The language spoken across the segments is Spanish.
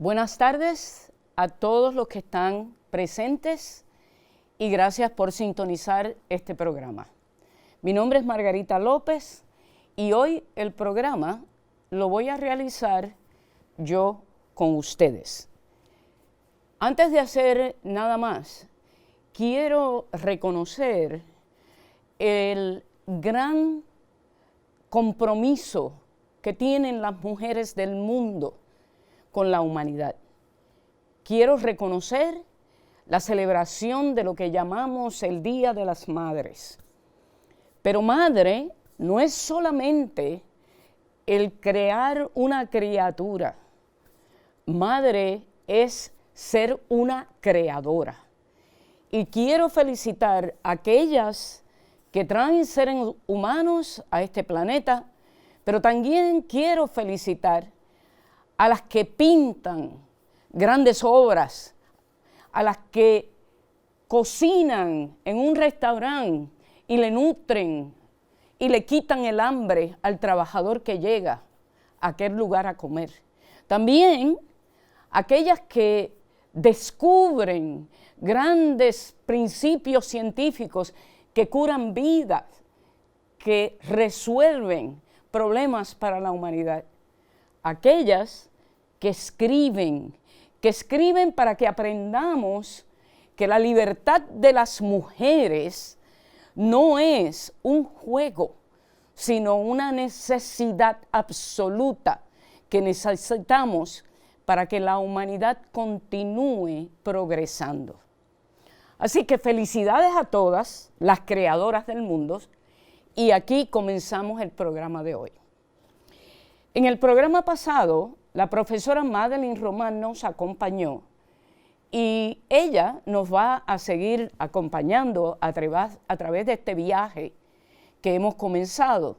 Buenas tardes a todos los que están presentes y gracias por sintonizar este programa. Mi nombre es Margarita López y hoy el programa lo voy a realizar yo con ustedes. Antes de hacer nada más, quiero reconocer el gran compromiso que tienen las mujeres del mundo con la humanidad. Quiero reconocer la celebración de lo que llamamos el Día de las Madres. Pero madre no es solamente el crear una criatura. Madre es ser una creadora. Y quiero felicitar a aquellas que traen seres humanos a este planeta, pero también quiero felicitar a las que pintan grandes obras, a las que cocinan en un restaurante y le nutren y le quitan el hambre al trabajador que llega a aquel lugar a comer. También aquellas que descubren grandes principios científicos que curan vidas, que resuelven problemas para la humanidad. Aquellas que escriben para que aprendamos que la libertad de las mujeres no es un juego, sino una necesidad absoluta que necesitamos para que la humanidad continúe progresando. Así que felicidades a todas las creadoras del mundo y aquí comenzamos el programa de hoy. En el programa pasado, la profesora Madeline Román nos acompañó y ella nos va a seguir acompañando a través de este viaje que hemos comenzado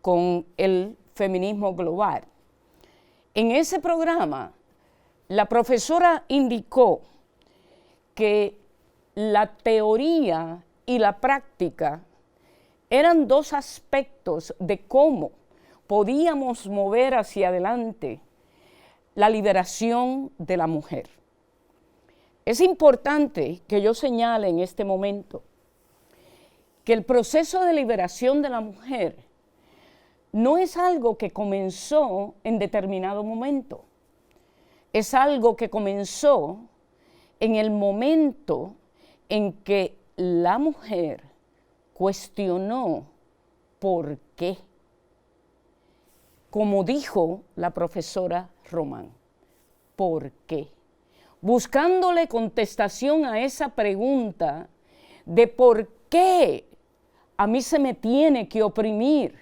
con el feminismo global. En ese programa, la profesora indicó que la teoría y la práctica eran dos aspectos de cómo podíamos mover hacia adelante la liberación de la mujer. Es importante que yo señale en este momento que el proceso de liberación de la mujer no es algo que comenzó en determinado momento. Es algo que comenzó en el momento en que la mujer cuestionó por qué. Como dijo la profesora Román, ¿por qué? Buscándole contestación a esa pregunta de por qué a mí se me tiene que oprimir,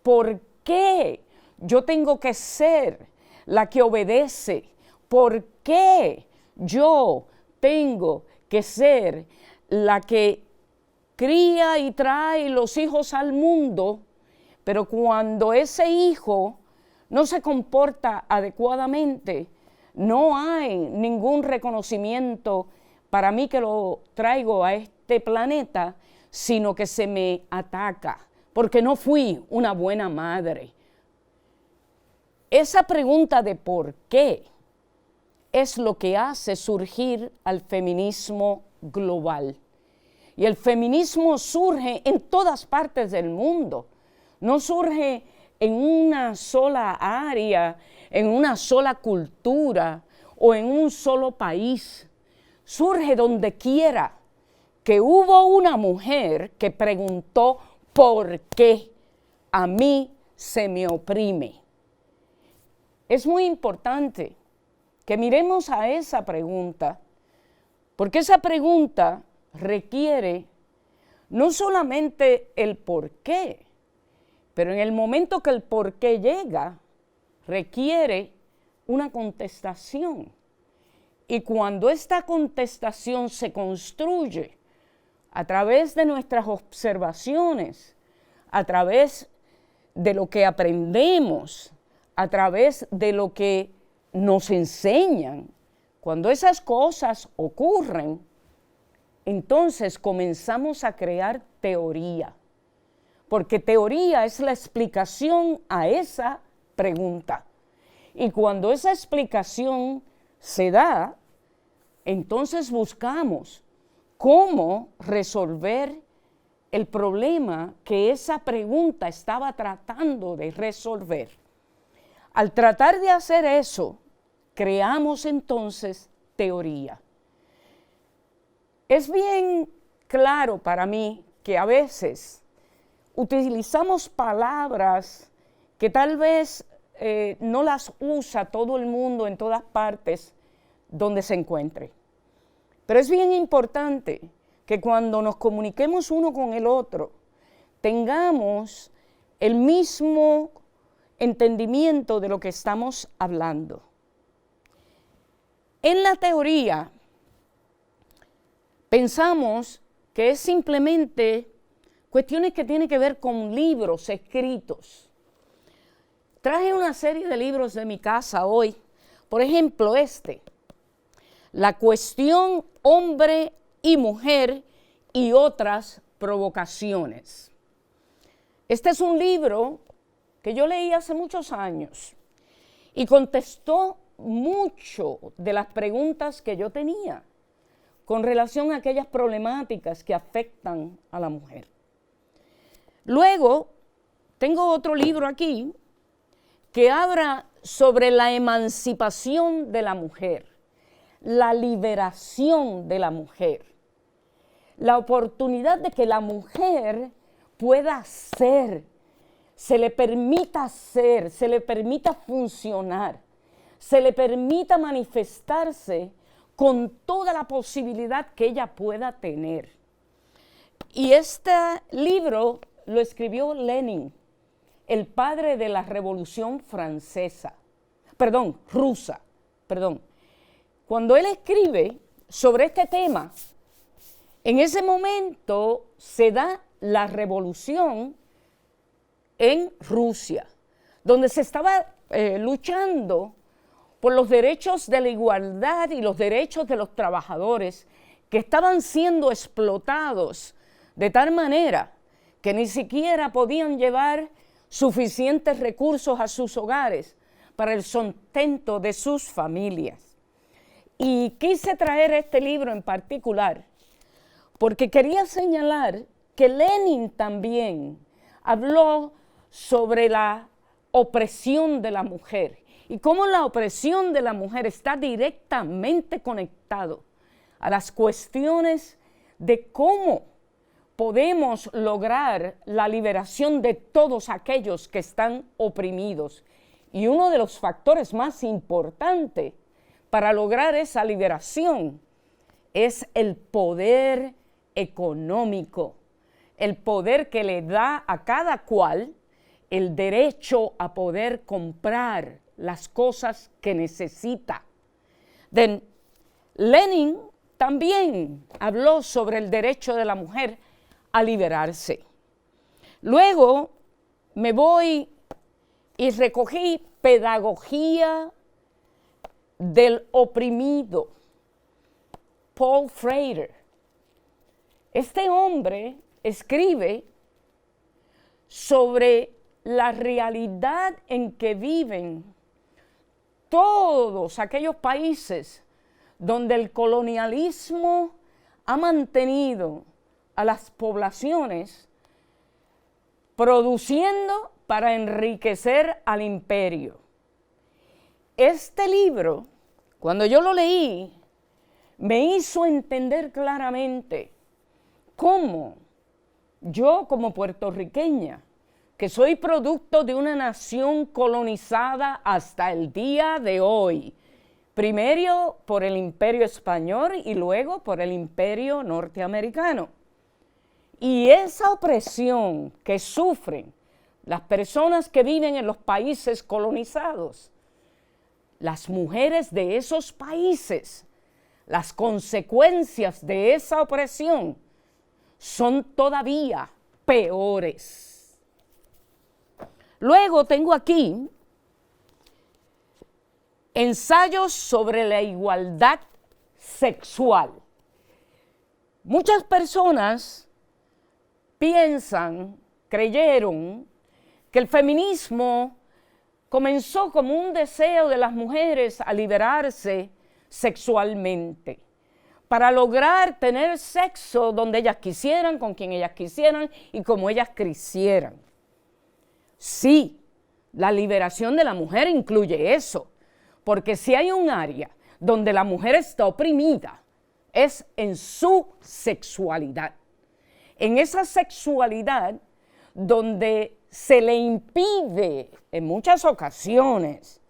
por qué yo tengo que ser la que obedece, por qué yo tengo que ser la que cría y trae los hijos al mundo, pero cuando ese hijo no se comporta adecuadamente, no hay ningún reconocimiento para mí que lo traigo a este planeta, sino que se me ataca, porque no fui una buena madre. Esa pregunta de por qué es lo que hace surgir al feminismo global. Y el feminismo surge en todas partes del mundo. No surge en una sola área, en una sola cultura o en un solo país. Surge donde quiera que hubo una mujer que preguntó por qué a mí se me oprime. Es muy importante que miremos a esa pregunta, porque esa pregunta requiere no solamente el por qué, pero en el momento que el por qué llega, requiere una contestación. Y cuando esta contestación se construye a través de nuestras observaciones, a través de lo que aprendemos, a través de lo que nos enseñan, cuando esas cosas ocurren, entonces comenzamos a crear teoría. Porque teoría es la explicación a esa pregunta. Y cuando esa explicación se da, entonces buscamos cómo resolver el problema que esa pregunta estaba tratando de resolver. Al tratar de hacer eso, creamos entonces teoría. Es bien claro para mí que a veces utilizamos palabras que tal vez no las usa todo el mundo en todas partes donde se encuentre. Pero es bien importante que cuando nos comuniquemos uno con el otro, tengamos el mismo entendimiento de lo que estamos hablando. En la teoría, pensamos que es simplemente cuestiones que tienen que ver con libros escritos. Traje una serie de libros de mi casa hoy, por ejemplo La cuestión hombre y mujer y otras provocaciones. Este es un libro que yo leí hace muchos años y contestó mucho de las preguntas que yo tenía con relación a aquellas problemáticas que afectan a la mujer. Luego, tengo otro libro aquí que habla sobre la emancipación de la mujer, la liberación de la mujer, la oportunidad de que la mujer pueda ser, se le permita ser, se le permita funcionar, se le permita manifestarse con toda la posibilidad que ella pueda tener. Y este libro lo escribió Lenin, el padre de la Revolución rusa. Cuando él escribe sobre este tema, en ese momento se da la revolución en Rusia, donde se estaba luchando por los derechos de la igualdad y los derechos de los trabajadores que estaban siendo explotados de tal manera que ni siquiera podían llevar suficientes recursos a sus hogares para el sustento de sus familias. Y quise traer este libro en particular porque quería señalar que Lenin también habló sobre la opresión de la mujer y cómo la opresión de la mujer está directamente conectado a las cuestiones de cómo podemos lograr la liberación de todos aquellos que están oprimidos. Y uno de los factores más importantes para lograr esa liberación es el poder económico, el poder que le da a cada cual el derecho a poder comprar las cosas que necesita. Lenin también habló sobre el derecho de la mujer a liberarse. Luego me voy y recogí Pedagogía del oprimido, Paul Freire. Este hombre escribe sobre la realidad en que viven todos aquellos países donde el colonialismo ha mantenido a las poblaciones produciendo para enriquecer al imperio. Este libro, cuando yo lo leí, me hizo entender claramente cómo yo, como puertorriqueña, que soy producto de una nación colonizada hasta el día de hoy, primero por el Imperio Español y luego por el Imperio Norteamericano. Y esa opresión que sufren las personas que viven en los países colonizados, las mujeres de esos países, las consecuencias de esa opresión son todavía peores. Luego tengo aquí ensayos sobre la igualdad sexual. Muchas personas creyeron que el feminismo comenzó como un deseo de las mujeres a liberarse sexualmente, para lograr tener sexo donde ellas quisieran, con quien ellas quisieran y como ellas quisieran. Sí, la liberación de la mujer incluye eso, porque si hay un área donde la mujer está oprimida, es en su sexualidad. En esa sexualidad donde se le impide en muchas ocasiones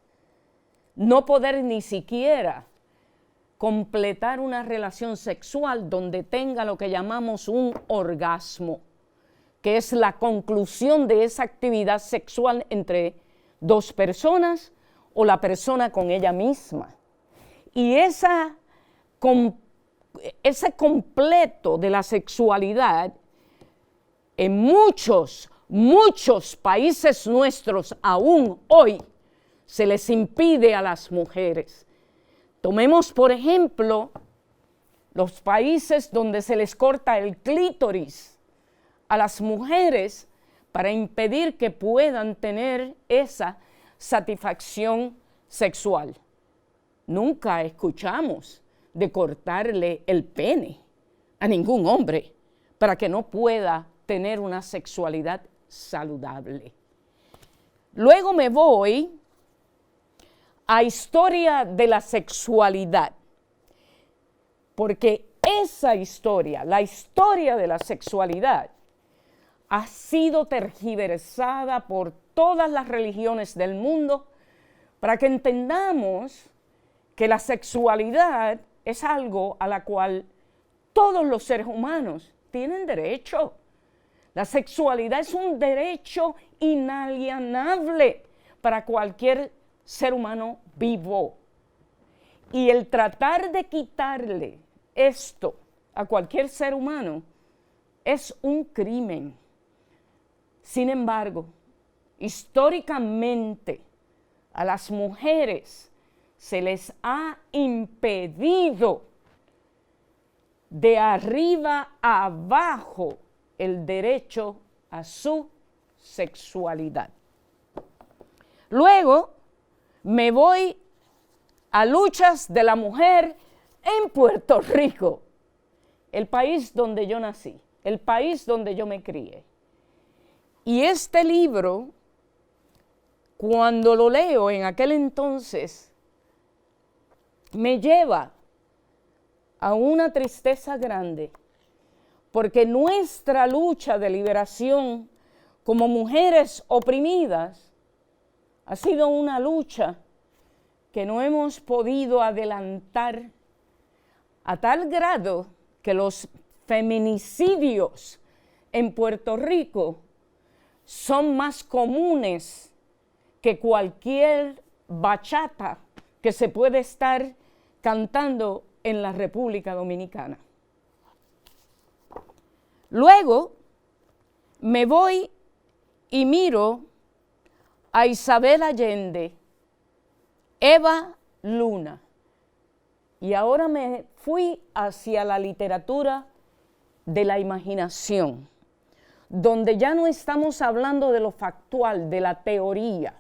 no poder ni siquiera completar una relación sexual donde tenga lo que llamamos un orgasmo, que es la conclusión de esa actividad sexual entre dos personas o la persona con ella misma. Y ese completo de la sexualidad en muchos países nuestros aún hoy se les impide a las mujeres. Tomemos, por ejemplo, los países donde se les corta el clítoris a las mujeres para impedir que puedan tener esa satisfacción sexual. Nunca escuchamos de cortarle el pene a ningún hombre para que no pueda tener una sexualidad saludable. Luego me voy a historia de la sexualidad, porque esa historia, la historia de la sexualidad, ha sido tergiversada por todas las religiones del mundo para que entendamos que la sexualidad es algo a la cual todos los seres humanos tienen derecho. La sexualidad es un derecho inalienable para cualquier ser humano vivo. Y el tratar de quitarle esto a cualquier ser humano es un crimen. Sin embargo, históricamente a las mujeres se les ha impedido de arriba a abajo el derecho a su sexualidad. Luego me voy a luchas de la mujer en Puerto Rico, el país donde yo nací, el país donde yo me crié. Y este libro, cuando lo leo en aquel entonces, me lleva a una tristeza grande, porque nuestra lucha de liberación como mujeres oprimidas ha sido una lucha que no hemos podido adelantar a tal grado que los feminicidios en Puerto Rico son más comunes que cualquier bachata que se puede estar cantando en la República Dominicana. Luego me voy y miro a Isabel Allende, Eva Luna, y ahora me fui hacia la literatura de la imaginación, donde ya no estamos hablando de lo factual, de la teoría.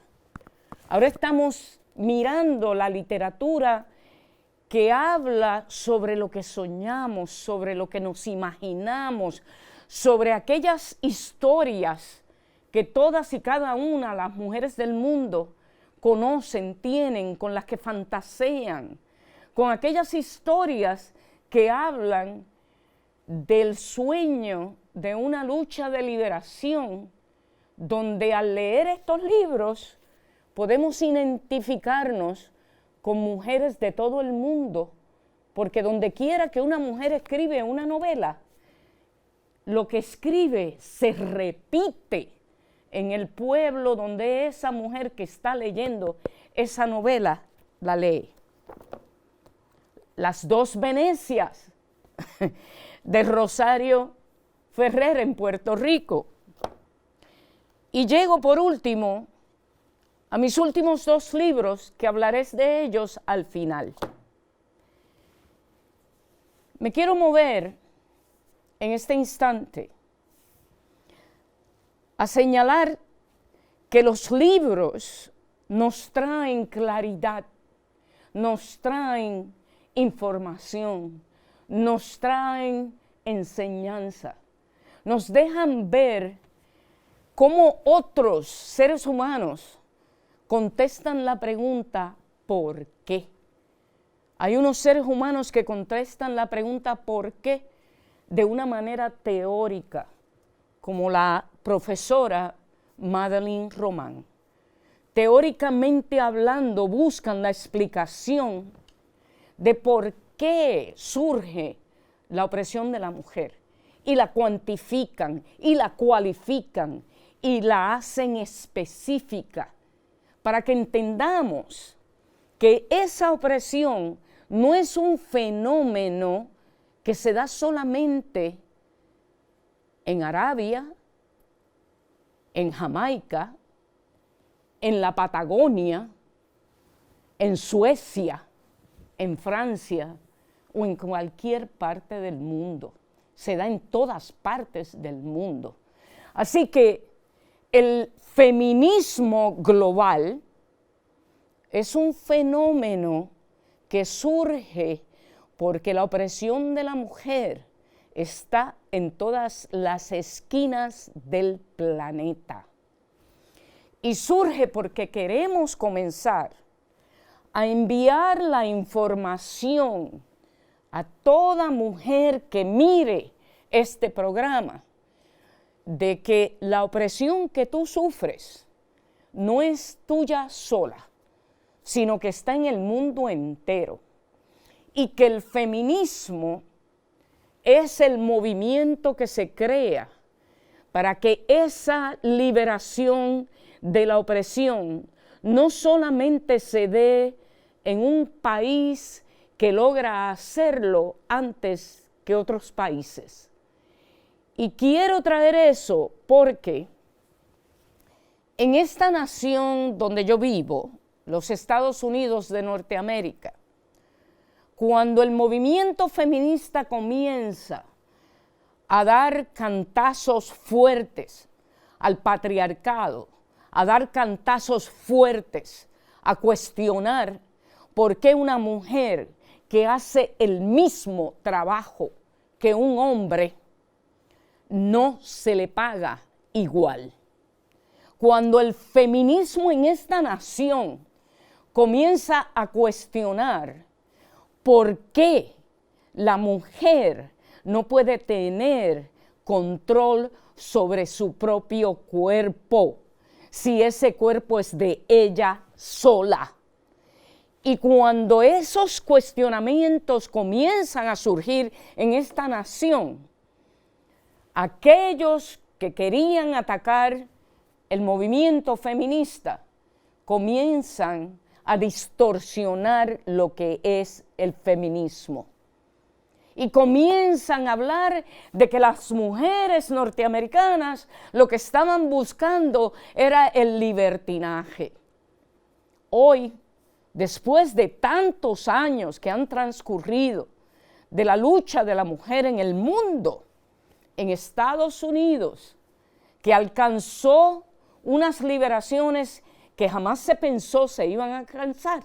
Ahora estamos mirando la literatura que habla sobre lo que soñamos, sobre lo que nos imaginamos, sobre aquellas historias que todas y cada una las mujeres del mundo conocen, tienen, con las que fantasean, con aquellas historias que hablan del sueño de una lucha de liberación, donde al leer estos libros podemos identificarnos con mujeres de todo el mundo, porque donde quiera que una mujer escribe una novela, lo que escribe se repite en el pueblo donde esa mujer que está leyendo esa novela la lee. Las dos Venecias de Rosario Ferrer en Puerto Rico. Y llego por último a mis últimos dos libros, que hablaré de ellos al final. Me quiero mover en este instante a señalar que los libros nos traen claridad, nos traen información, nos traen enseñanza, nos dejan ver cómo otros seres humanos contestan la pregunta ¿por qué? Hay unos seres humanos que contestan la pregunta ¿por qué? De una manera teórica, como la profesora Madeleine Roman. Teóricamente hablando, buscan la explicación de por qué surge la opresión de la mujer y la cuantifican y la cualifican y la hacen específica para que entendamos que esa opresión no es un fenómeno que se da solamente en Arabia, en Jamaica, en la Patagonia, en Suecia, en Francia o en cualquier parte del mundo. Se da en todas partes del mundo. Así que el feminismo global es un fenómeno que surge porque la opresión de la mujer está en todas las esquinas del planeta. Y surge porque queremos comenzar a enviar la información a toda mujer que mire este programa de que la opresión que tú sufres no es tuya sola, sino que está en el mundo entero. Y que el feminismo es el movimiento que se crea para que esa liberación de la opresión no solamente se dé en un país que logra hacerlo antes que otros países. Y quiero traer eso porque en esta nación donde yo vivo, los Estados Unidos de Norteamérica, cuando el movimiento feminista comienza a dar cantazos fuertes al patriarcado, a dar cantazos fuertes, a cuestionar por qué una mujer que hace el mismo trabajo que un hombre no se le paga igual. Cuando el feminismo en esta nación comienza a cuestionar por qué la mujer no puede tener control sobre su propio cuerpo, si ese cuerpo es de ella sola. Y cuando esos cuestionamientos comienzan a surgir en esta nación, aquellos que querían atacar el movimiento feminista comienzan a distorsionar lo que es el feminismo. Y comienzan a hablar de que las mujeres norteamericanas lo que estaban buscando era el libertinaje. Hoy, después de tantos años que han transcurrido de la lucha de la mujer en el mundo, en Estados Unidos, que alcanzó unas liberaciones que jamás se pensó se iban a alcanzar,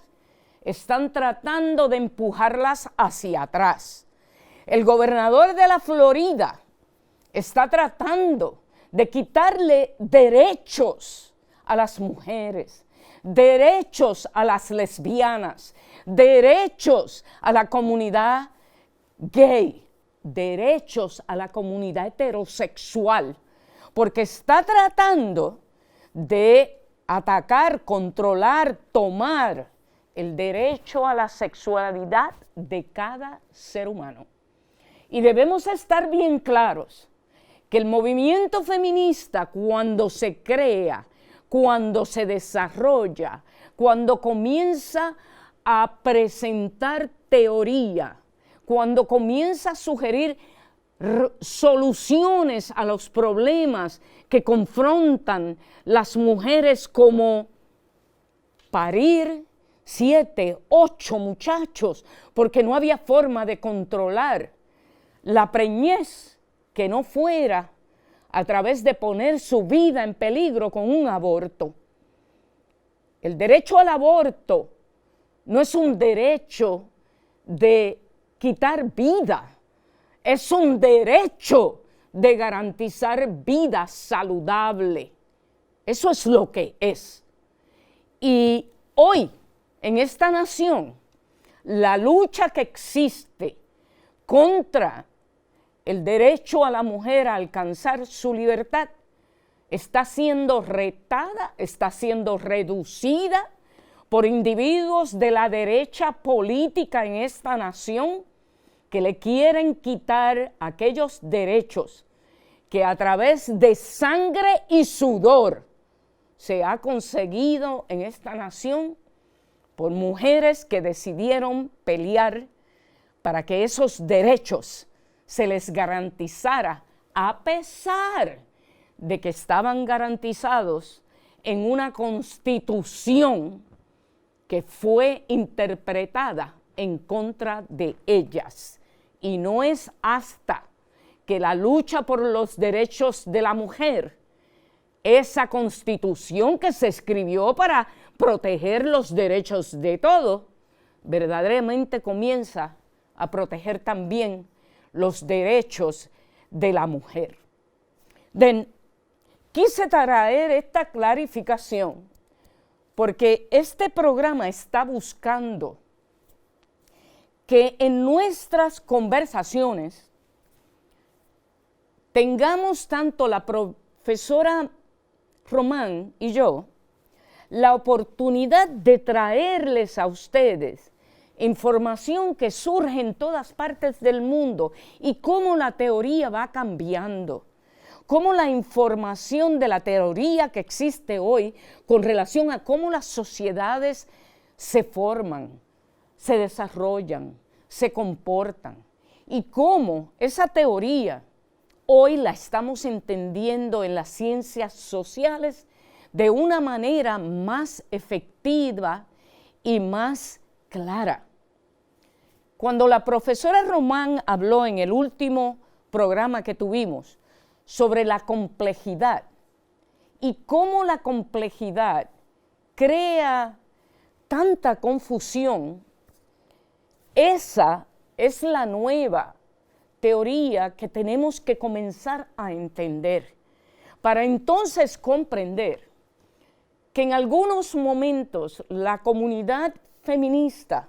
están tratando de empujarlas hacia atrás. El gobernador de la Florida está tratando de quitarle derechos a las mujeres, derechos a las lesbianas, derechos a la comunidad gay, derechos a la comunidad heterosexual, porque está tratando de atacar, controlar, tomar el derecho a la sexualidad de cada ser humano. Y debemos estar bien claros que el movimiento feminista, cuando se crea, cuando se desarrolla, cuando comienza a presentar teoría, cuando comienza a sugerir soluciones a los problemas que confrontan las mujeres, como parir 7, 8 muchachos, porque no había forma de controlar la preñez que no fuera a través de poner su vida en peligro con un aborto. El derecho al aborto no es un derecho de quitar vida, es un derecho de garantizar vida saludable. Eso es lo que es. Y hoy, en esta nación, la lucha que existe contra el derecho a la mujer a alcanzar su libertad está siendo retada, está siendo reducida por individuos de la derecha política en esta nación que le quieren quitar aquellos derechos que a través de sangre y sudor se ha conseguido en esta nación por mujeres que decidieron pelear para que esos derechos se les garantizara, a pesar de que estaban garantizados en una constitución que fue interpretada en contra de ellas. Y no es hasta que la lucha por los derechos de la mujer, esa constitución que se escribió para proteger los derechos de todos, verdaderamente comienza a proteger también los derechos de la mujer. Quise traer esta clarificación porque este programa está buscando que en nuestras conversaciones tengamos tanto la profesora Román y yo la oportunidad de traerles a ustedes información que surge en todas partes del mundo y cómo la teoría va cambiando, cómo la información de la teoría que existe hoy con relación a cómo las sociedades se forman, se desarrollan, se comportan y cómo esa teoría hoy la estamos entendiendo en las ciencias sociales de una manera más efectiva y más clara. Cuando la profesora Román habló en el último programa que tuvimos sobre la complejidad y cómo la complejidad crea tanta confusión, esa es la nueva teoría que tenemos que comenzar a entender para entonces comprender que en algunos momentos la comunidad feminista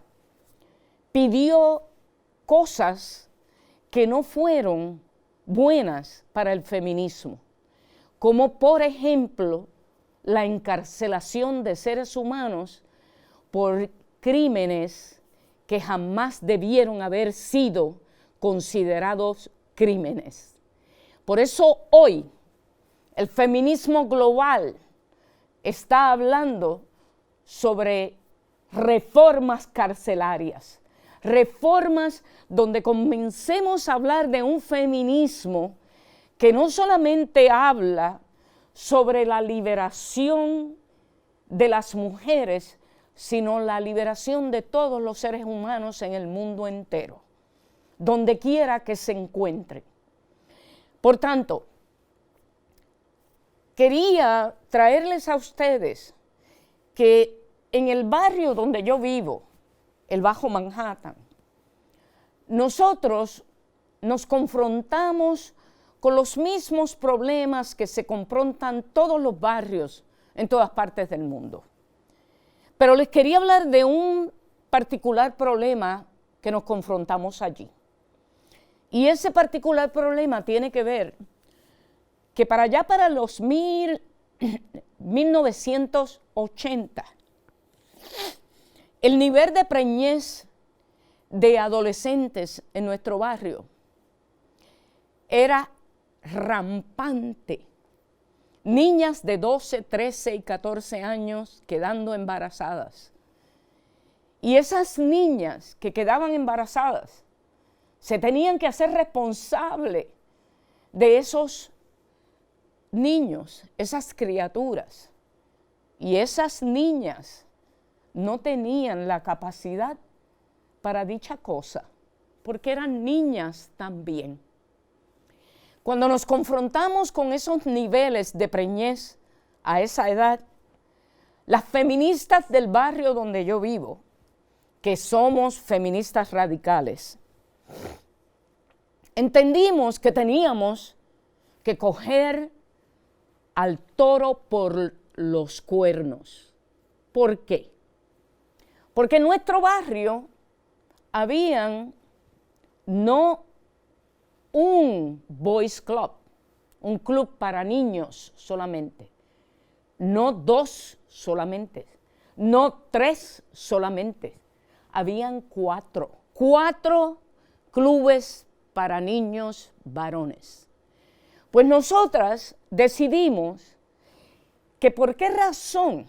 pidió cosas que no fueron buenas para el feminismo, como por ejemplo la encarcelación de seres humanos por crímenes que jamás debieron haber sido considerados crímenes. Por eso hoy el feminismo global está hablando sobre reformas carcelarias, reformas donde comencemos a hablar de un feminismo que no solamente habla sobre la liberación de las mujeres, sino la liberación de todos los seres humanos en el mundo entero, donde quiera que se encuentren. Por tanto, quería traerles a ustedes que en el barrio donde yo vivo, el Bajo Manhattan, nosotros nos confrontamos con los mismos problemas que se confrontan todos los barrios en todas partes del mundo. Pero les quería hablar de un particular problema que nos confrontamos allí. Y ese particular problema tiene que ver que para allá para los 1980, el nivel de preñez de adolescentes en nuestro barrio era rampante. Niñas de 12, 13 y 14 años quedando embarazadas. Y esas niñas que quedaban embarazadas se tenían que hacer responsables de esos niños, esas criaturas. Y esas niñas no tenían la capacidad para dicha cosa, porque eran niñas también. Cuando nos confrontamos con esos niveles de preñez a esa edad, las feministas del barrio donde yo vivo, que somos feministas radicales, entendimos que teníamos que coger al toro por los cuernos. ¿Por qué? Porque en nuestro barrio habían no un boys club, un club para niños solamente, no 2 solamente, no 3 solamente, habían 4 clubes para niños varones. Pues nosotras decidimos que por qué razón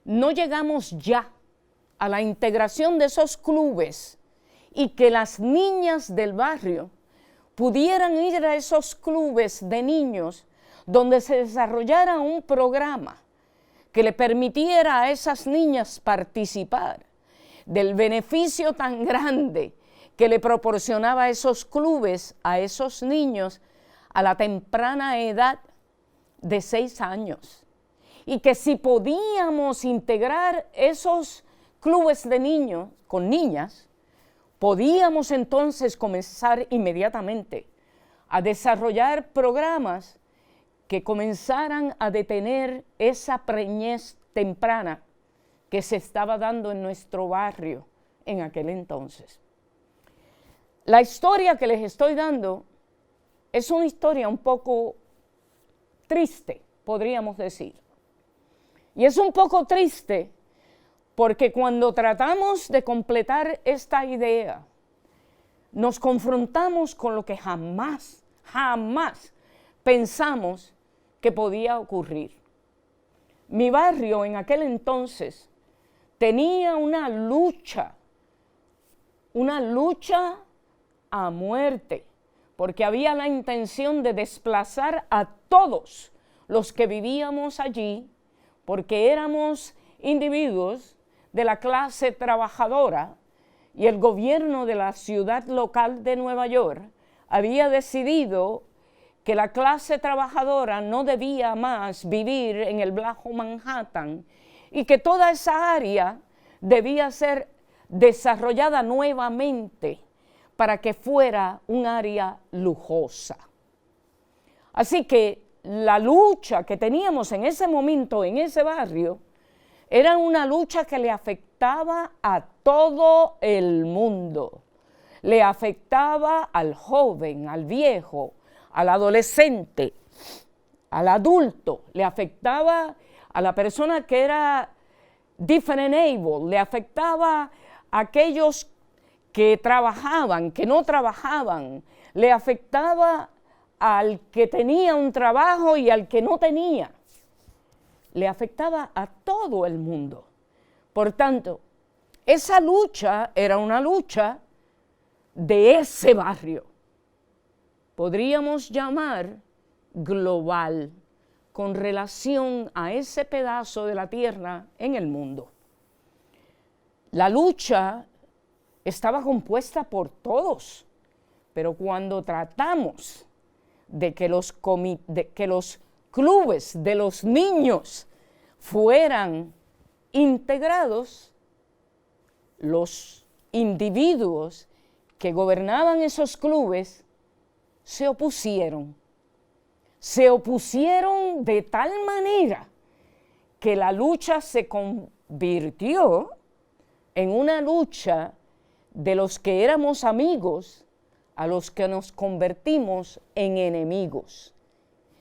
no llegamos ya a la integración de esos clubes y que las niñas del barrio pudieran ir a esos clubes de niños donde se desarrollara un programa que le permitiera a esas niñas participar del beneficio tan grande que le proporcionaba esos clubes a esos niños a la temprana edad de 6 años. Y que si podíamos integrar esos clubes de niños con niñas, podíamos entonces comenzar inmediatamente a desarrollar programas que comenzaran a detener esa preñez temprana que se estaba dando en nuestro barrio en aquel entonces. La historia que les estoy dando es una historia un poco triste, podríamos decir. Y es un poco triste porque cuando tratamos de completar esta idea, nos confrontamos con lo que jamás pensamos que podía ocurrir. Mi barrio en aquel entonces tenía una lucha a muerte, porque había la intención de desplazar a todos los que vivíamos allí, porque éramos individuos de la clase trabajadora y el gobierno de la ciudad local de Nueva York había decidido que la clase trabajadora no debía más vivir en el Bajo Manhattan y que toda esa área debía ser desarrollada nuevamente para que fuera un área lujosa. Así que la lucha que teníamos en ese momento en ese barrio era una lucha que le afectaba a todo el mundo. Le afectaba al joven, al viejo, al adolescente, al adulto, le afectaba a la persona que era different able, le afectaba a aquellos que trabajaban, que no trabajaban, le afectaba al que tenía un trabajo y al que no tenía. Le afectaba a todo el mundo. Por tanto, esa lucha era una lucha de ese barrio. Podríamos llamar global, con relación a ese pedazo de la tierra en el mundo. La lucha estaba compuesta por todos, pero cuando tratamos de que los clubes de los niños fueran integrados, los individuos que gobernaban esos clubes se opusieron de tal manera que la lucha se convirtió en una lucha de los que éramos amigos a los que nos convertimos en enemigos.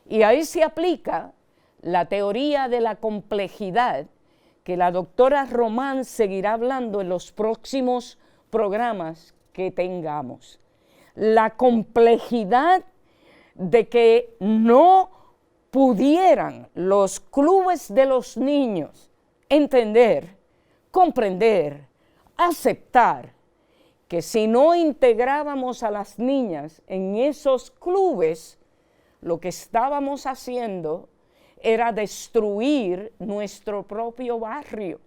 Y ahí se aplica la teoría de la complejidad que la doctora Román seguirá hablando en los próximos programas que tengamos. La complejidad de que no pudieran los clubes de los niños entender, comprender, aceptar que si no integrábamos a las niñas en esos clubes, lo que estábamos haciendo era destruir nuestro propio barrio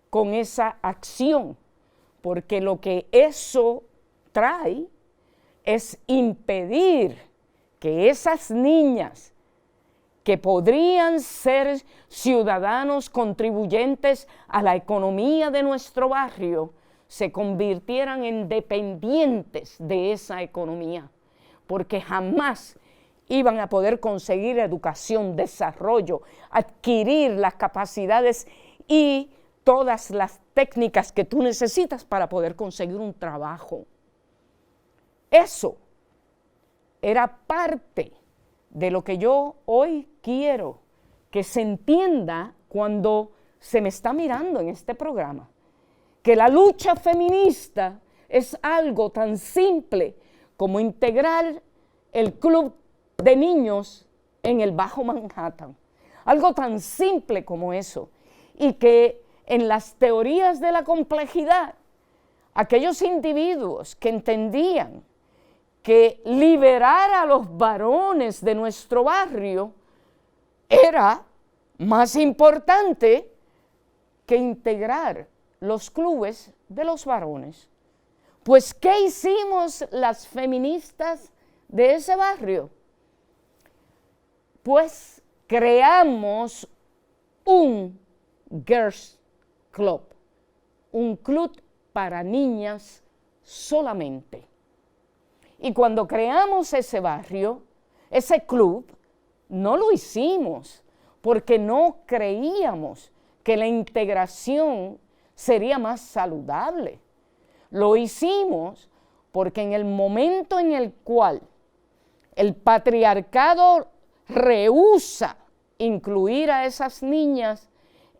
con esa acción, porque lo que eso trae es impedir que esas niñas que podrían ser ciudadanos contribuyentes a la economía de nuestro barrio, se convirtieran en dependientes de esa economía, porque jamás iban a poder conseguir educación, desarrollo, adquirir las capacidades y todas las técnicas que tú necesitas para poder conseguir un trabajo. Eso era parte de lo que yo hoy quiero que se entienda cuando se me está mirando en este programa, que la lucha feminista es algo tan simple como integrar el club de niños en el Bajo Manhattan, algo tan simple como eso, y que en las teorías de la complejidad, aquellos individuos que entendían que liberar a los varones de nuestro barrio era más importante que integrar los clubes de los varones. Pues, ¿qué hicimos las feministas de ese barrio? Pues creamos un Girls Club, un club para niñas solamente. Y cuando creamos ese barrio, ese club, no lo hicimos porque no creíamos que la integración sería más saludable. Lo hicimos porque en el momento en el cual el patriarcado rehúsa incluir a esas niñas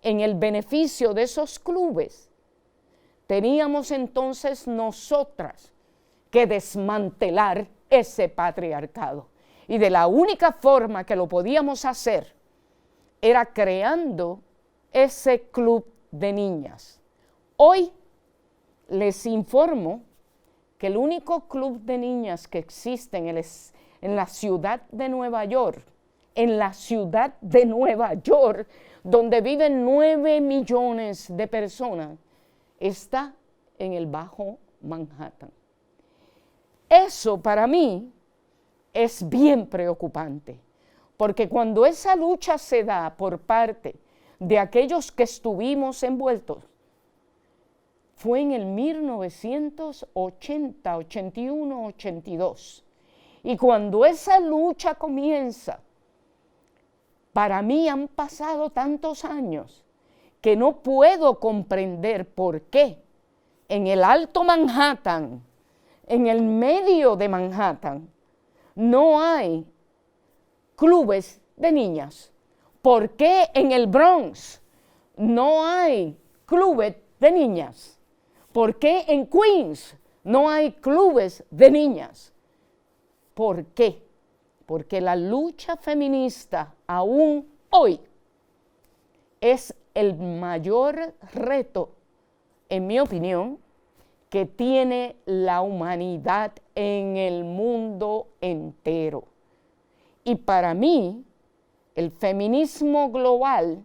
en el beneficio de esos clubes, teníamos entonces nosotras que desmantelar ese patriarcado. Y de la única forma que lo podíamos hacer era creando ese club de niñas. Hoy les informo que el único club de niñas que existe en la ciudad de Nueva York, donde viven 9 millones de personas, está en el Bajo Manhattan. Eso para mí es bien preocupante, porque cuando esa lucha se da por parte de aquellos que estuvimos envueltos, fue en el 1980, 81, 82. Y cuando esa lucha comienza, para mí han pasado tantos años que no puedo comprender por qué en el Alto Manhattan, en el medio de Manhattan, no hay clubes de niñas. ¿Por qué en el Bronx no hay clubes de niñas? ¿Por qué en Queens no hay clubes de niñas? ¿Por qué? Porque la lucha feminista aún hoy es el mayor reto, en mi opinión, que tiene la humanidad en el mundo entero. Y para mí, el feminismo global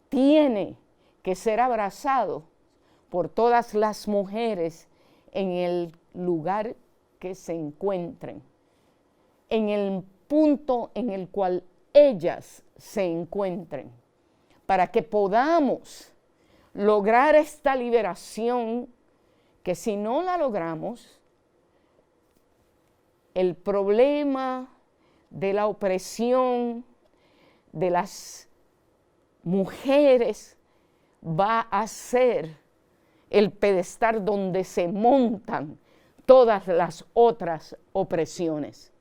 tiene que ser abrazado por todas las mujeres en el lugar que se encuentren, en el punto en el cual ellas se encuentren, para que podamos lograr esta liberación, que si no la logramos, el problema de la opresión de las mujeres va a ser el pedestal donde se montan todas las otras opresiones.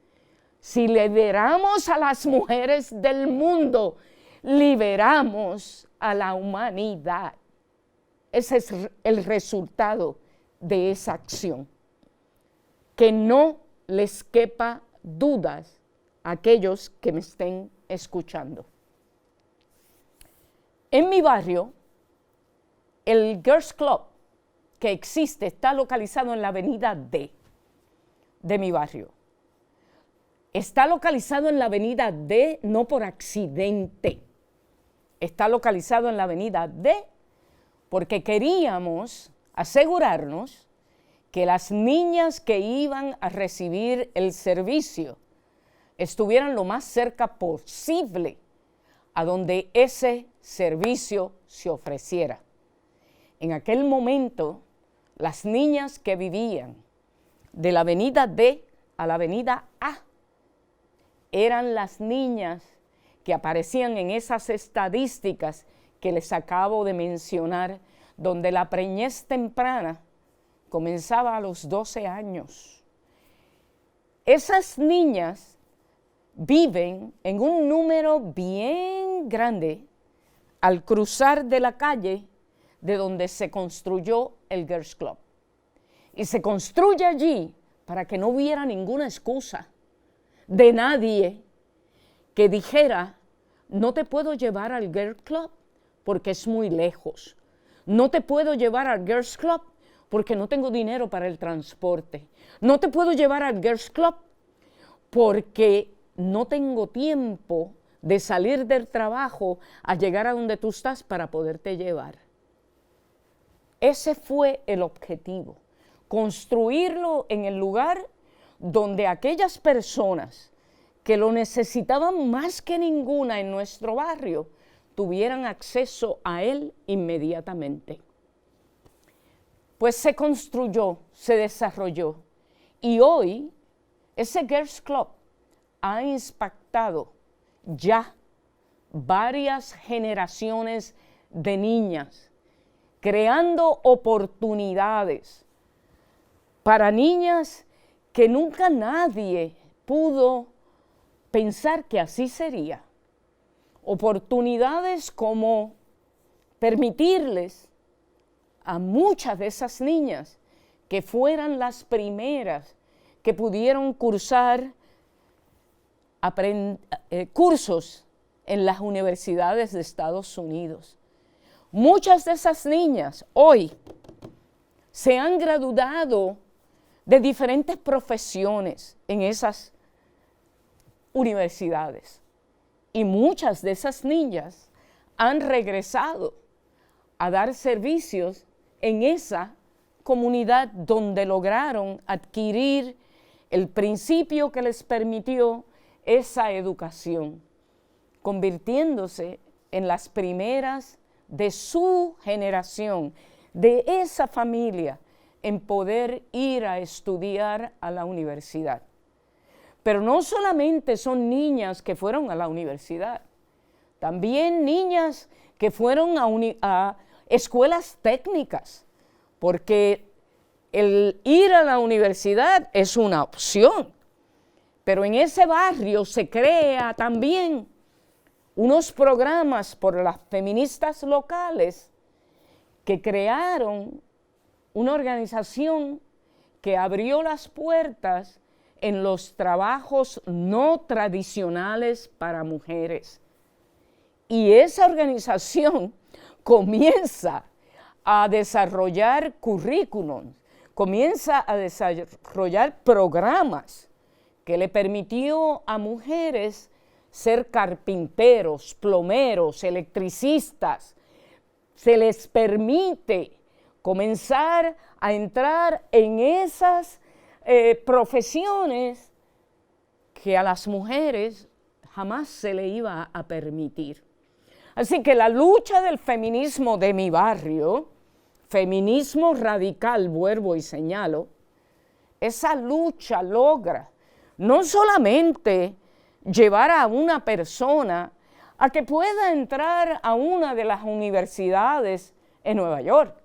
Si liberamos a las mujeres del mundo, liberamos a la humanidad. Ese es el resultado de esa acción. Que no les quepa dudas a aquellos que me estén escuchando. En mi barrio, el Girls Club que existe está localizado en la avenida D de mi barrio. Está localizado en la avenida D no por accidente. Está localizado en la avenida D porque queríamos asegurarnos que las niñas que iban a recibir el servicio estuvieran lo más cerca posible a donde ese servicio se ofreciera. En aquel momento, las niñas que vivían de la avenida D a la avenida A eran las niñas que aparecían en esas estadísticas que les acabo de mencionar, donde la preñez temprana comenzaba a los 12 años. Esas niñas viven en un número bien grande al cruzar de la calle de donde se construyó el Girls Club. Y se construye allí para que no hubiera ninguna excusa de nadie que dijera, no te puedo llevar al Girls Club porque es muy lejos. No te puedo llevar al Girls Club porque no tengo dinero para el transporte. No te puedo llevar al Girls Club porque no tengo tiempo de salir del trabajo a llegar a donde tú estás para poderte llevar. Ese fue el objetivo, construirlo en el lugar donde aquellas personas que lo necesitaban más que ninguna en nuestro barrio tuvieran acceso a él inmediatamente. Pues se construyó, se desarrolló y hoy ese Girls Club ha impactado ya varias generaciones de niñas, creando oportunidades para niñas que nunca nadie pudo pensar que así sería. Oportunidades como permitirles a muchas de esas niñas que fueran las primeras que pudieron cursar cursos en las universidades de Estados Unidos. Muchas de esas niñas hoy se han graduado de diferentes profesiones en esas universidades. Y muchas de esas niñas han regresado a dar servicios en esa comunidad donde lograron adquirir el principio que les permitió esa educación, convirtiéndose en las primeras de su generación, de esa familia, en poder ir a estudiar a la universidad. Pero no solamente son niñas que fueron a la universidad, también niñas que fueron a escuelas técnicas, porque el ir a la universidad es una opción, pero en ese barrio se crea también unos programas por las feministas locales que crearon una organización que abrió las puertas en los trabajos no tradicionales para mujeres. Y esa organización comienza a desarrollar currículums, comienza a desarrollar programas que le permitió a mujeres ser carpinteros, plomeros, electricistas. Se les permite comenzar a entrar en esas profesiones que a las mujeres jamás se le iba a permitir. Así que la lucha del feminismo de mi barrio, feminismo radical, vuelvo y señalo, esa lucha logra no solamente llevar a una persona a que pueda entrar a una de las universidades en Nueva York,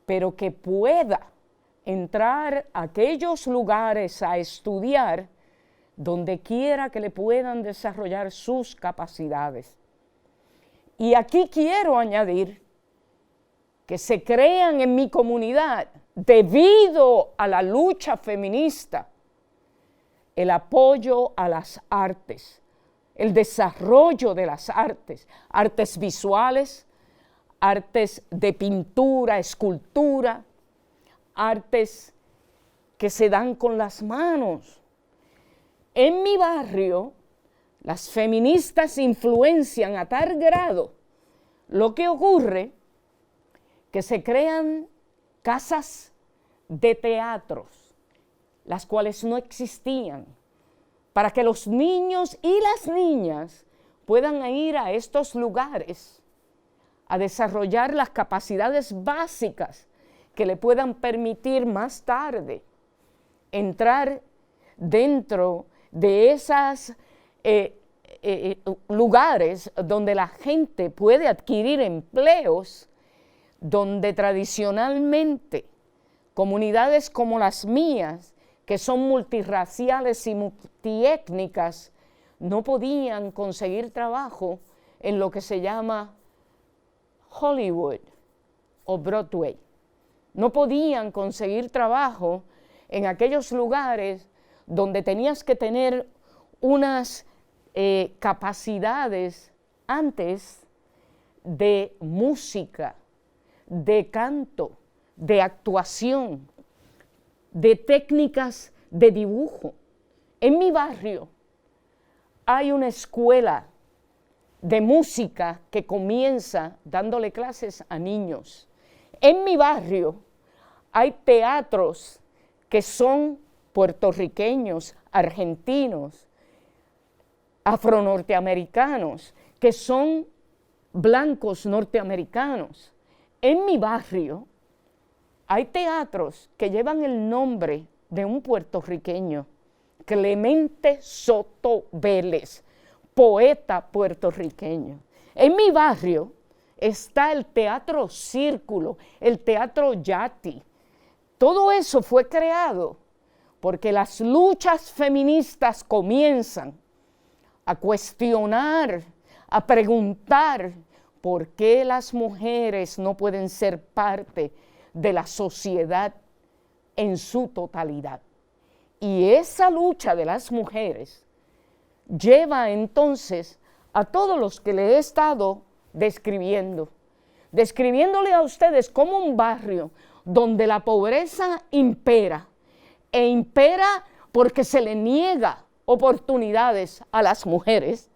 pero que pueda entrar a aquellos lugares a estudiar donde quiera que le puedan desarrollar sus capacidades. Y aquí quiero añadir que se crean en mi comunidad, debido a la lucha feminista, el apoyo a las artes, el desarrollo de las artes, artes visuales, artes de pintura, escultura, artes que se dan con las manos. En mi barrio, las feministas influencian a tal grado lo que ocurre que se crean casas de teatros, las cuales no existían, para que los niños y las niñas puedan ir a estos lugares a desarrollar las capacidades básicas que le puedan permitir más tarde entrar dentro de esos lugares donde la gente puede adquirir empleos, donde tradicionalmente comunidades como las mías, que son multirraciales y multiétnicas, no podían conseguir trabajo en lo que se llama Hollywood o Broadway. No podían conseguir trabajo en aquellos lugares donde tenías que tener unas capacidades antes de música, de canto, de actuación, de técnicas de dibujo. En mi barrio hay una escuela de música que comienza dándole clases a niños. En mi barrio hay teatros que son puertorriqueños, argentinos, afronorteamericanos, que son blancos norteamericanos. En mi barrio hay teatros que llevan el nombre de un puertorriqueño, Clemente Soto Vélez, poeta puertorriqueño. En mi barrio está el Teatro Círculo, el Teatro Yati. Todo eso fue creado porque las luchas feministas comienzan a cuestionar, a preguntar por qué las mujeres no pueden ser parte de la sociedad en su totalidad. Y esa lucha de las mujeres lleva entonces a todos los que le he estado describiéndole a ustedes como un barrio donde la pobreza impera, e impera porque se le niega oportunidades a las mujeres,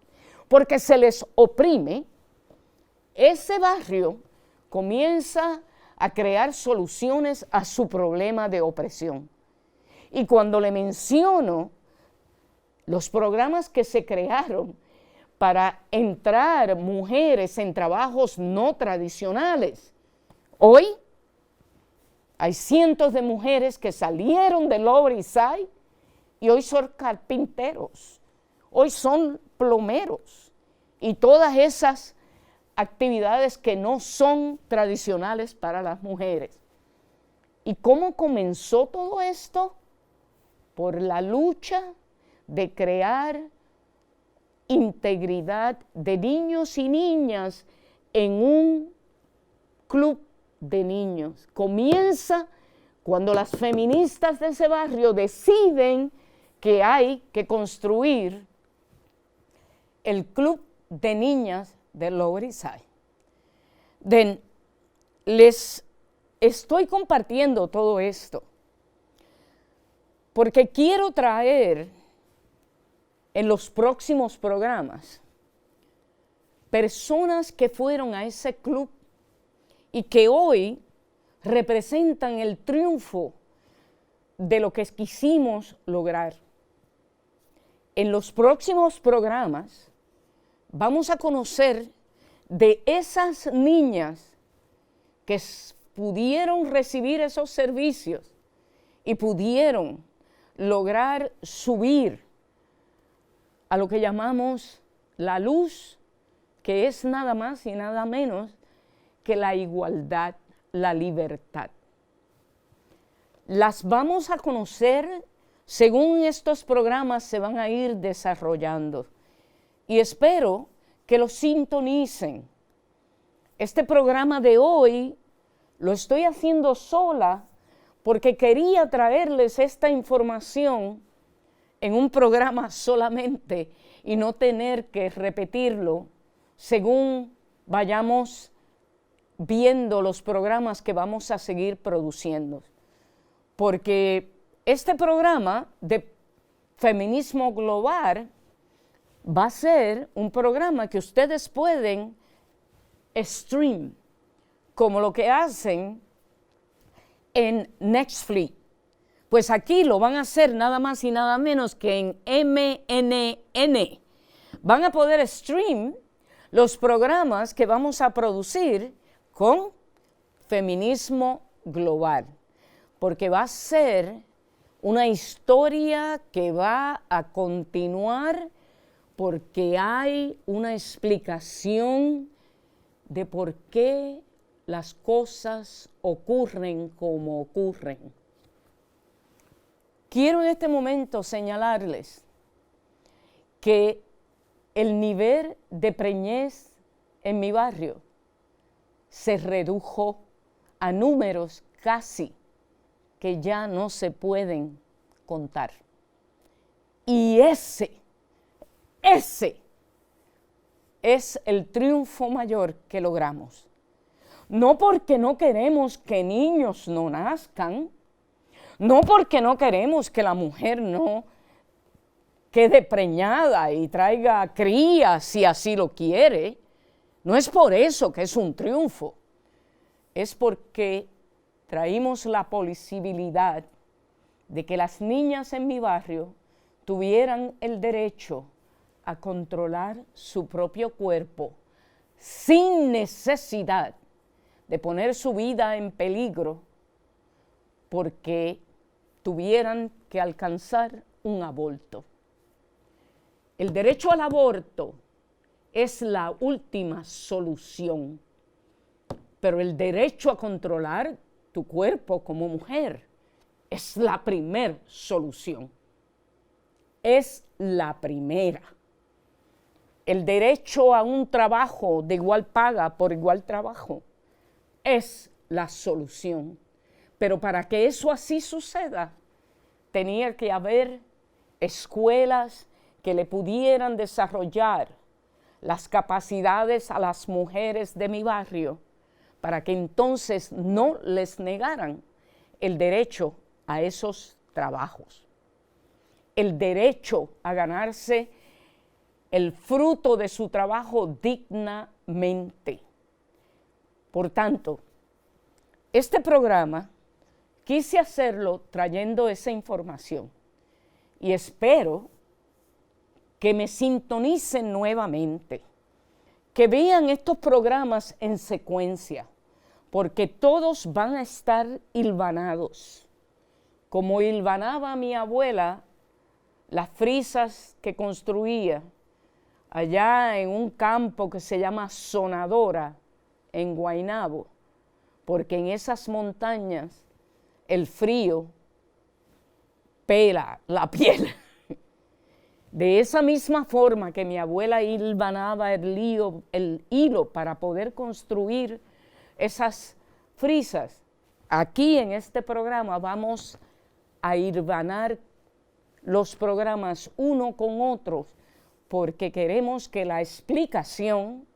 porque se les oprime. Ese barrio comienza a crear soluciones a su problema de opresión. Y cuando le menciono los programas que se crearon para entrar mujeres en trabajos no tradicionales, hoy hay cientos de mujeres que salieron de Lower East Side y hoy son carpinteros, hoy son plomeros y todas esas actividades que no son tradicionales para las mujeres. ¿Y cómo comenzó todo esto? Por la lucha de crear integridad de niños y niñas en un club de niños. Comienza cuando las feministas de ese barrio deciden que hay que construir el club de niñas de Lower East Side. Les estoy compartiendo todo esto porque quiero traer en los próximos programas personas que fueron a ese club y que hoy representan el triunfo de lo que quisimos lograr. En los próximos programas vamos a conocer de esas niñas que pudieron recibir esos servicios y pudieron lograr subir a lo que llamamos la luz, que es nada más y nada menos que la igualdad, la libertad. Las vamos a conocer según estos programas se van a ir desarrollando. Y espero que lo sintonicen. Este programa de hoy lo estoy haciendo sola porque quería traerles esta información en un programa solamente y no tener que repetirlo según vayamos viendo los programas que vamos a seguir produciendo. Porque este programa de feminismo global va a ser un programa que ustedes pueden stream, como lo que hacen en Netflix, Pues aquí lo van a hacer nada más y nada menos que en MNN. Van a poder stream los programas que vamos a producir con Feminismo Global, porque va a ser una historia que va a continuar porque hay una explicación de por qué las cosas ocurren como ocurren. Quiero en este momento señalarles que el nivel de preñez en mi barrio se redujo a números casi que ya no se pueden contar. Y ese es el triunfo mayor que logramos. No porque no queremos que niños no nazcan, no porque no queremos que la mujer no quede preñada y traiga crías si así lo quiere. No es por eso que es un triunfo. Es porque traímos la posibilidad de que las niñas en mi barrio tuvieran el derecho a controlar su propio cuerpo sin necesidad de poner su vida en peligro porque tuvieran que alcanzar un aborto. El derecho al aborto es la última solución, pero el derecho a controlar tu cuerpo como mujer es la primera solución. Es la primera. El derecho a un trabajo de igual paga por igual trabajo es la solución. Pero para que eso así suceda, tenía que haber escuelas que le pudieran desarrollar las capacidades a las mujeres de mi barrio para que entonces no les negaran el derecho a esos trabajos, el derecho a ganarse el fruto de su trabajo dignamente. Por tanto, este programa quise hacerlo trayendo esa información y espero que me sintonicen nuevamente, que vean estos programas en secuencia, porque todos van a estar hilvanados, como hilvanaba mi abuela las frisas que construía allá en un campo que se llama Sonadora, en Guaynabo, porque en esas montañas el frío pela la piel. De esa misma forma que mi abuela hilvanaba el hilo para poder construir esas frisas, aquí en este programa vamos a hilvanar los programas uno con otro, porque queremos que la explicación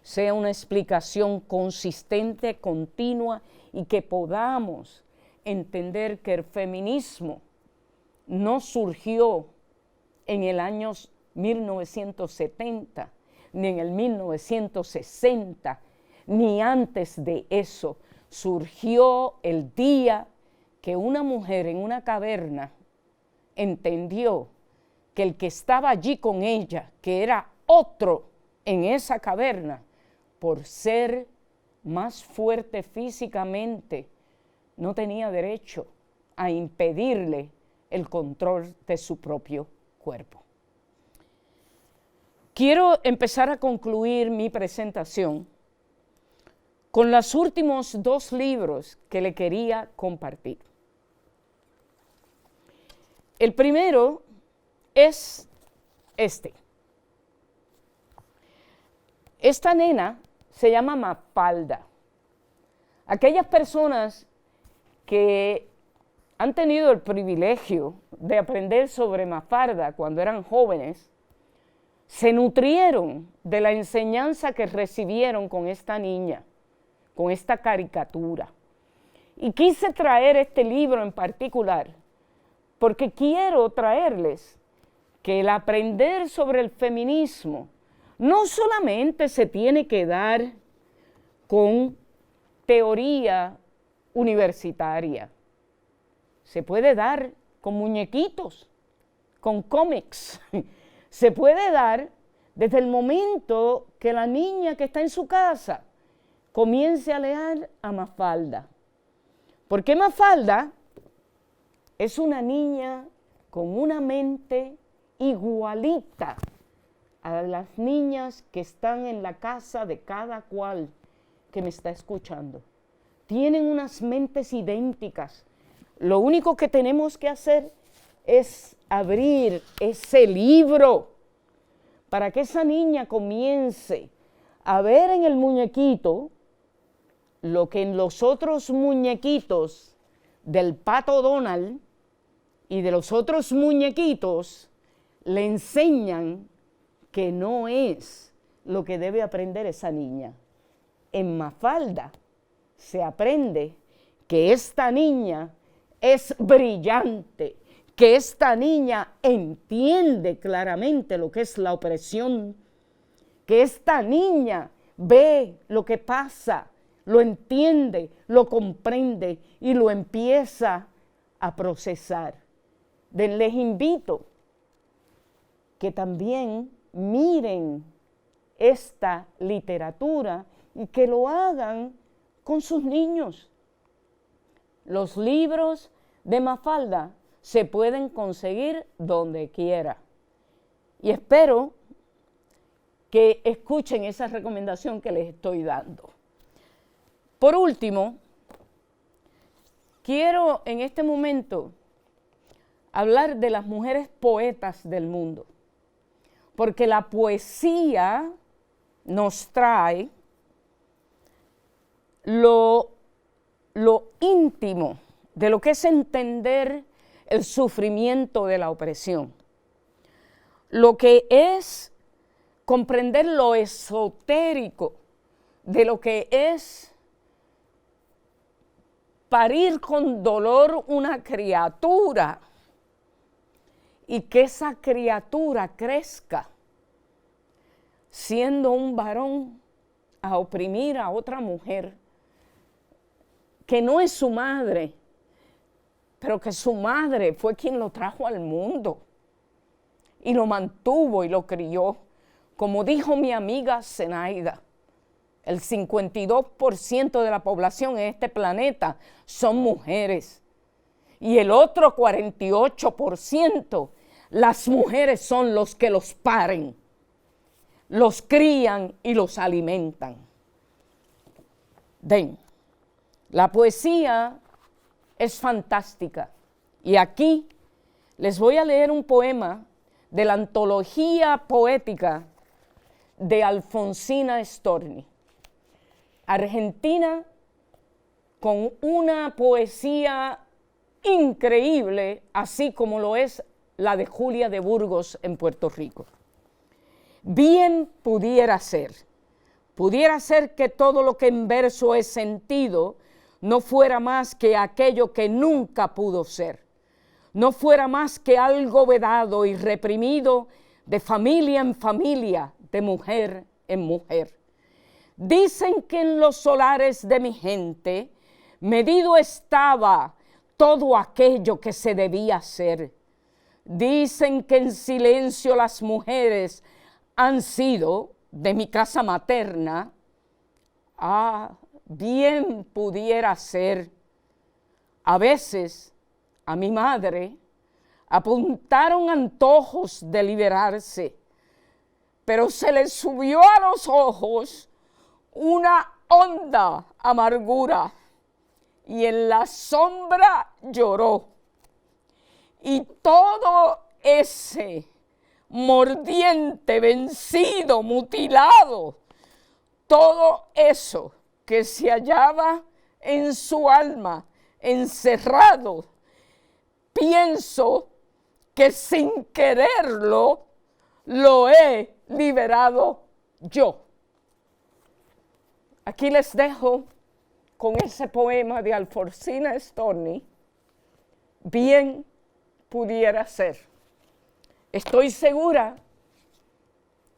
sea una explicación consistente, continua, y que podamos entender que el feminismo no surgió en el año 1970, ni en el 1960, ni antes de eso. Surgió el día que una mujer en una caverna entendió que el que estaba allí con ella, que era otro en esa caverna, por ser más fuerte físicamente, no tenía derecho a impedirle el control de su propio cuerpo. Quiero empezar a concluir mi presentación con los últimos dos libros que le quería compartir. El primero es este. Esta nena se llama Mafalda. Aquellas personas que han tenido el privilegio de aprender sobre Mafalda cuando eran jóvenes, se nutrieron de la enseñanza que recibieron con esta niña, con esta caricatura. Y quise traer este libro en particular porque quiero traerles que el aprender sobre el feminismo no solamente se tiene que dar con teoría universitaria, se puede dar con muñequitos, con cómics. Se puede dar desde el momento que la niña que está en su casa comience a leer a Mafalda. Porque Mafalda es una niña con una mente igualita a las niñas que están en la casa de cada cual que me está escuchando. Tienen unas mentes idénticas. Lo único que tenemos que hacer es abrir ese libro para que esa niña comience a ver en el muñequito lo que en los otros muñequitos del Pato Donald y de los otros muñequitos le enseñan que no es lo que debe aprender esa niña. En Mafalda se aprende que esta niña es brillante, que esta niña entiende claramente lo que es la opresión, que esta niña ve lo que pasa, lo entiende, lo comprende y lo empieza a procesar. Les invito que también miren esta literatura y que lo hagan con sus niños. Los libros de Mafalda se pueden conseguir donde quiera. Y espero que escuchen esa recomendación que les estoy dando. Por último, quiero en este momento hablar de las mujeres poetas del mundo, porque la poesía nos trae lo íntimo de lo que es entender el sufrimiento de la opresión, lo que es comprender lo esotérico de lo que es parir con dolor una criatura y que esa criatura crezca siendo un varón a oprimir a otra mujer que no es su madre, pero que su madre fue quien lo trajo al mundo y lo mantuvo y lo crió. Como dijo mi amiga Zenaida, el 52% de la población en este planeta son mujeres y el otro 48%, las mujeres son los que los paren, los crían y los alimentan. La poesía es fantástica y aquí les voy a leer un poema de la antología poética de Alfonsina Storni, argentina, con una poesía increíble, así como lo es la de Julia de Burgos en Puerto Rico. Bien pudiera ser que todo lo que en verso es sentido no fuera más que aquello que nunca pudo ser, no fuera más que algo vedado y reprimido de familia en familia, de mujer en mujer. Dicen que en los solares de mi gente medido estaba todo aquello que se debía hacer. Dicen que en silencio las mujeres han sido de mi casa materna. Bien pudiera ser. A veces a mi madre apuntaron antojos de liberarse, pero se le subió a los ojos una honda amargura y en la sombra lloró. Y todo ese mordiente, vencido, mutilado, todo eso que se hallaba en su alma, encerrado, pienso que sin quererlo lo he liberado yo. Aquí les dejo con ese poema de Alfonsina Storni, bien pudiera ser. Estoy segura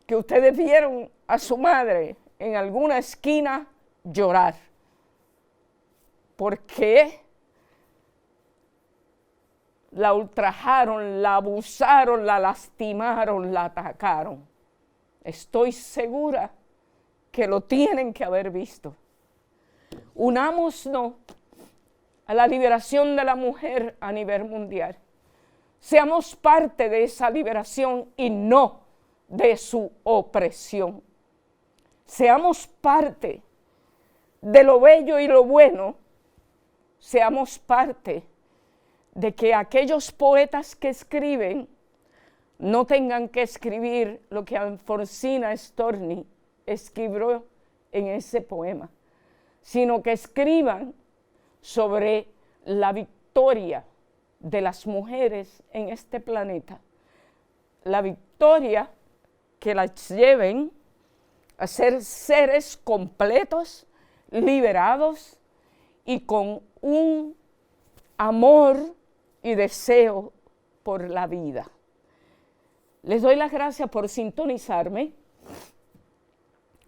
que ustedes vieron a su madre en alguna esquina llorar, porque la ultrajaron, la abusaron, la lastimaron, la atacaron. Estoy segura que lo tienen que haber visto. Unámonos a la liberación de la mujer a nivel mundial. Seamos parte de esa liberación y no de su opresión. Seamos parte de lo bello y lo bueno. Seamos parte de que aquellos poetas que escriben no tengan que escribir lo que Alfonsina Storni escribió en ese poema, sino que escriban sobre la victoria de las mujeres en este planeta, la victoria que las lleven a ser seres completos, liberados y con un amor y deseo por la vida. Les doy las gracias por sintonizarme.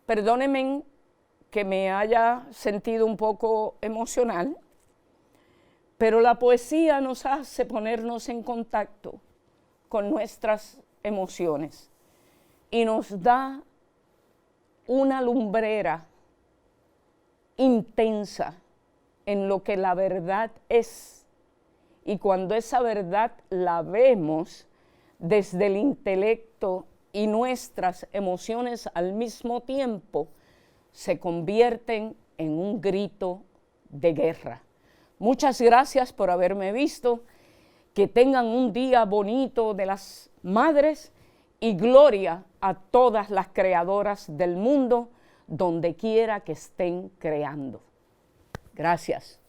Perdónenme que me haya sentido un poco emocional, pero la poesía nos hace ponernos en contacto con nuestras emociones y nos da una lumbrera intensa en lo que la verdad es. Y cuando esa verdad la vemos desde el intelecto y nuestras emociones al mismo tiempo, se convierten en un grito de guerra. Muchas gracias por haberme visto. Que tengan un día bonito de las madres y gloria a todas las creadoras del mundo, donde quiera que estén creando. Gracias.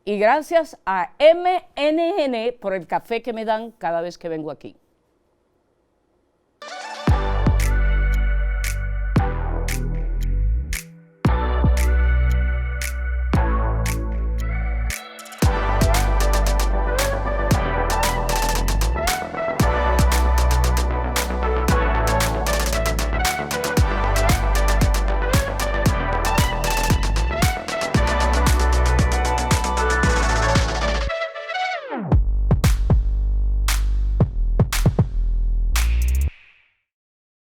Y gracias a MNN por el café que me dan cada vez que vengo aquí.